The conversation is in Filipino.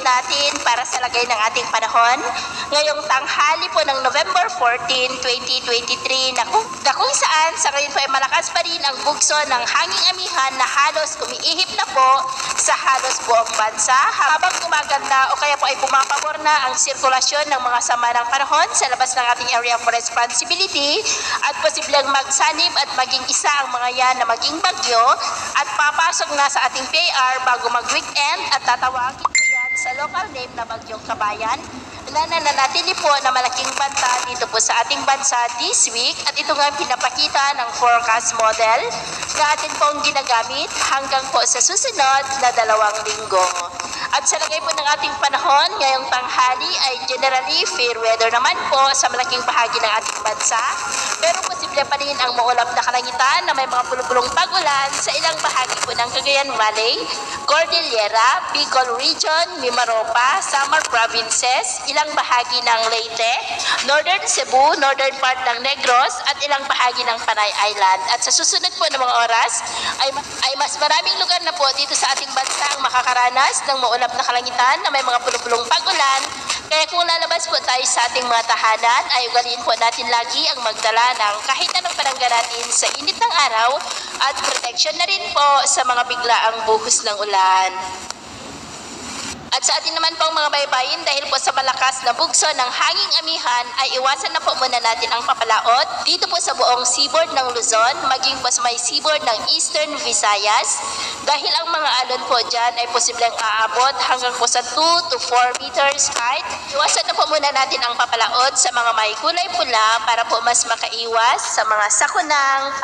natin para sa lagay ng ating panahon ngayong tanghali po ng November 14, 2023 na kung saan sa ngayon po ay malakas pa rin ang bugso ng hanging amihan na halos umiihip na po sa halos buong bansa habang gumaganda o kaya po ay pumapabor na ang sirkulasyon ng mga sama ng panahon sa labas ng ating area of responsibility at posibleng magsanib at maging isa ang mga yan na maging bagyo at papasok na sa ating PAR bago mag-weekend at tatawagin ko yan sa local name na Bagyong Kabayan na nananatili po na malaking banta dito po sa ating bansa this week at ito nga pinapakita ng forecast model na atin pong ginagamit hanggang po sa susunod na 2 linggo. At sa lagay po ng ating panahon ngayong tanghali ay generally fair weather naman po sa malaking bahagi ng ating bansa pero posible pa rin ang maulap na kalangitan na may mga pulupulong pag-ulan sa ilang bahagi po ng Cagayan Valley, Cordillera, Bicol Region, Mimaropa, Samar Provinces, ilang bahagi ng Leyte, Northern Cebu, northern part ng Negros at ilang bahagi ng Panay Island. At sa susunod po ng mga oras ay mas maraming lugar na po dito sa ating bansa ang makakaranas ng maulap na kalangitan na may mga pulupulong pag-ulan. Kaya kung lalabas po tayo sa ating mga tahanan ay ugaliin po natin lagi ang magdala ng kahit anong panangga natin sa init ng araw at protection na rin po sa mga biglaang buhos ng ulan. At sa atin naman pong mga baybayin dahil po sa malakas na bugso ng hanging amihan ay iwasan na po muna natin ang papalaot dito po sa buong seaboard ng Luzon maging po sa may seaboard ng Eastern Visayas dahil ang mga alon po dyan ay posibleng aabot hanggang po sa 2 to 4 meters height. Iwasan na po muna natin ang papalaot sa mga may kulay pula para po mas makaiwas sa mga sakunang